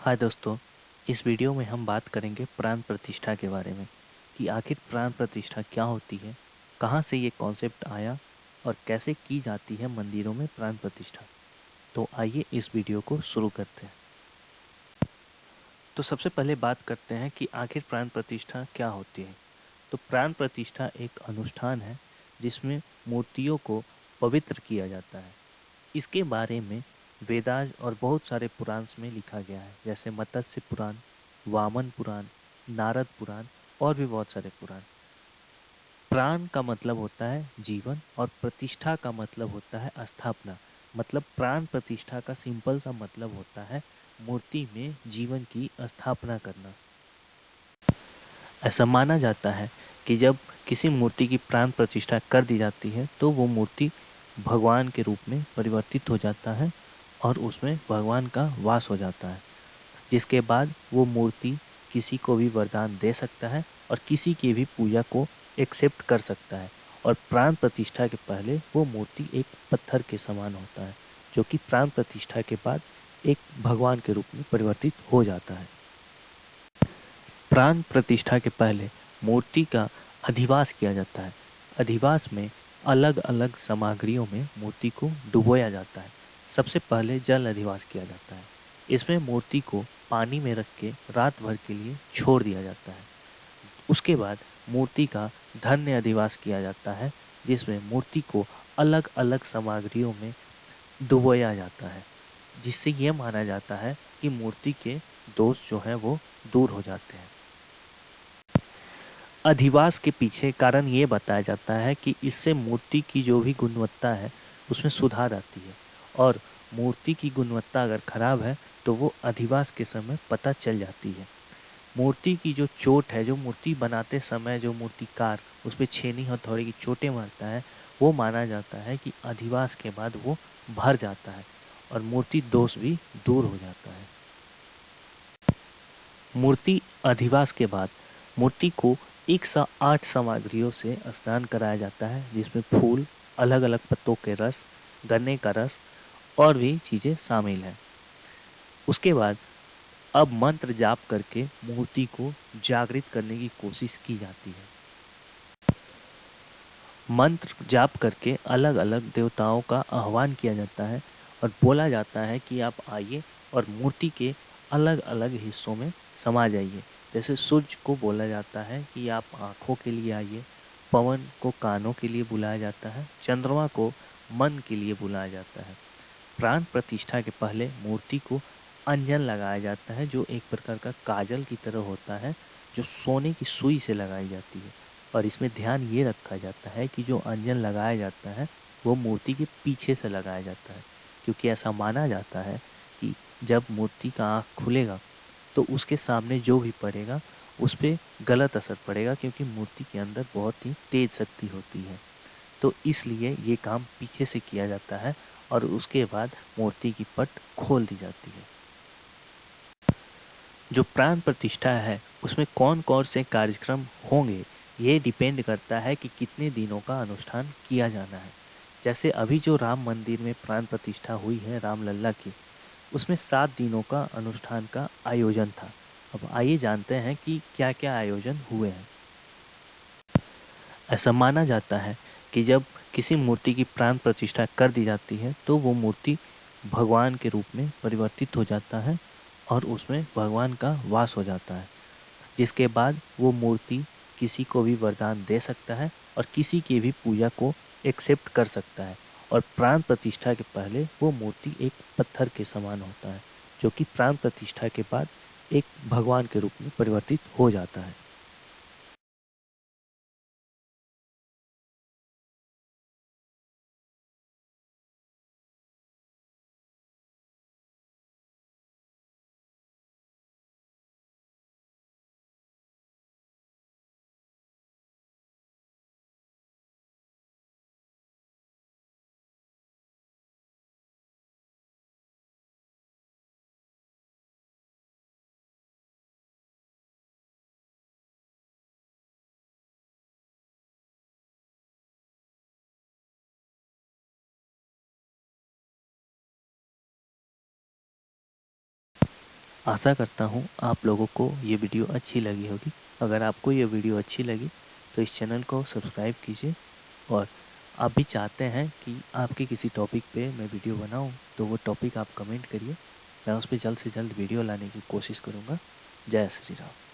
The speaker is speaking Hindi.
हाय दोस्तों, इस वीडियो में हम बात करेंगे प्राण प्रतिष्ठा के बारे में कि आखिर प्राण प्रतिष्ठा क्या होती है, कहाँ से ये कॉन्सेप्ट आया और कैसे की जाती है मंदिरों में प्राण प्रतिष्ठा। तो आइए इस वीडियो को शुरू करते हैं। तो सबसे पहले बात करते हैं कि आखिर प्राण प्रतिष्ठा क्या होती है। तो प्राण प्रतिष्ठा एक अनुष्ठान है जिसमें मूर्तियों को पवित्र किया जाता है। इसके बारे में वेदास और बहुत सारे पुराण में लिखा गया है, जैसे मत्स्य पुराण, वामन पुराण, नारद पुराण और भी बहुत सारे पुराण। प्राण का मतलब होता है जीवन और प्रतिष्ठा का मतलब होता है स्थापना। मतलब प्राण प्रतिष्ठा का सिंपल सा मतलब होता है मूर्ति में जीवन की स्थापना करना। ऐसा माना जाता है कि जब किसी मूर्ति की प्राण प्रतिष्ठा कर दी जाती है तो वो मूर्ति भगवान के रूप में परिवर्तित हो जाता है और उसमें भगवान का वास हो जाता है, जिसके बाद वो मूर्ति किसी को भी वरदान दे सकता है और किसी की भी पूजा को एक्सेप्ट कर सकता है। और प्राण प्रतिष्ठा के पहले वो मूर्ति एक पत्थर के समान होता है, जो कि प्राण प्रतिष्ठा के बाद एक भगवान के रूप में परिवर्तित हो जाता है। प्राण प्रतिष्ठा के पहले मूर्ति का अधिवास किया जाता है। अधिवास में अलग अलग सामग्रियों में मूर्ति को डुबोया जाता है। सबसे पहले जल अधिवास किया जाता है। इसमें मूर्ति को पानी में रख के रात भर के लिए छोड़ दिया जाता है। उसके बाद मूर्ति का धन्य अधिवास किया जाता है, जिसमें मूर्ति को अलग अलग सामग्रियों में डुबोया जाता है, जिससे यह माना जाता है कि मूर्ति के दोष जो हैं वो दूर हो जाते हैं। अधिवास के पीछे कारण ये बताया जाता है कि इससे मूर्ति की जो भी गुणवत्ता है उसमें सुधार आती है, और मूर्ति की गुणवत्ता अगर खराब है तो वो अधिवास के समय पता चल जाती है। मूर्ति की जो चोट है, जो मूर्ति बनाते समय जो मूर्तिकार उस पर छेनी हथौड़े की चोटें मारता है, वो माना जाता है कि अधिवास के बाद वो भर जाता है और मूर्ति दोष भी दूर हो जाता है। मूर्ति अधिवास के बाद मूर्ति को 108 सामग्रियों से स्नान कराया जाता है, जिसमें फूल, अलग अलग पत्तों के रस, गन्ने का रस और भी चीज़ें शामिल हैं। उसके बाद अब मंत्र जाप करके मूर्ति को जागृत करने की कोशिश की जाती है। मंत्र जाप करके अलग अलग देवताओं का आह्वान किया जाता है और बोला जाता है कि आप आइए और मूर्ति के अलग अलग हिस्सों में समा जाइए। जैसे सूर्य को बोला जाता है कि आप आँखों के लिए आइए, पवन को कानों के लिए बुलाया जाता है, चंद्रमा को मन के लिए बुलाया जाता है। प्राण प्रतिष्ठा के पहले मूर्ति को अंजन लगाया जाता है, जो एक प्रकार का काजल की तरह होता है, जो सोने की सुई से लगाई जाती है। और इसमें ध्यान ये रखा जाता है कि जो अंजन लगाया जाता है वो मूर्ति के पीछे से लगाया जाता है, क्योंकि ऐसा माना जाता है कि जब मूर्ति का आँख खुलेगा तो उसके सामने जो भी पड़ेगा उस पर गलत असर पड़ेगा, क्योंकि मूर्ति के अंदर बहुत ही तेज शक्ति होती है। तो इसलिए ये काम पीछे से किया जाता है और उसके बाद मूर्ति की पट खोल दी जाती है। जो प्राण प्रतिष्ठा है उसमें कौन कौन से कार्यक्रम होंगे, ये डिपेंड करता है कि कितने दिनों का अनुष्ठान किया जाना है। जैसे अभी जो राम मंदिर में प्राण प्रतिष्ठा हुई है रामलल्ला की, उसमें 7 दिनों का अनुष्ठान का आयोजन था। अब आइए जानते हैं कि क्या क्या आयोजन हुए हैं। ऐसा माना जाता है कि जब किसी मूर्ति की प्राण प्रतिष्ठा कर दी जाती है तो वो मूर्ति भगवान के रूप में परिवर्तित हो जाता है और उसमें भगवान का वास हो जाता है, जिसके बाद वो मूर्ति किसी को भी वरदान दे सकता है और किसी की भी पूजा को एक्सेप्ट कर सकता है। और प्राण प्रतिष्ठा के पहले वो मूर्ति एक पत्थर के समान होता है, जो कि प्राण प्रतिष्ठा के बाद एक भगवान के रूप में परिवर्तित हो जाता है। आशा करता हूँ आप लोगों को ये वीडियो अच्छी लगी होगी। अगर आपको ये वीडियो अच्छी लगी तो इस चैनल को सब्सक्राइब कीजिए, और आप भी चाहते हैं कि आपके किसी टॉपिक पे मैं वीडियो बनाऊँ तो वो टॉपिक आप कमेंट करिए, मैं उस पे जल्द से जल्द वीडियो लाने की कोशिश करूँगा। जय श्री राम।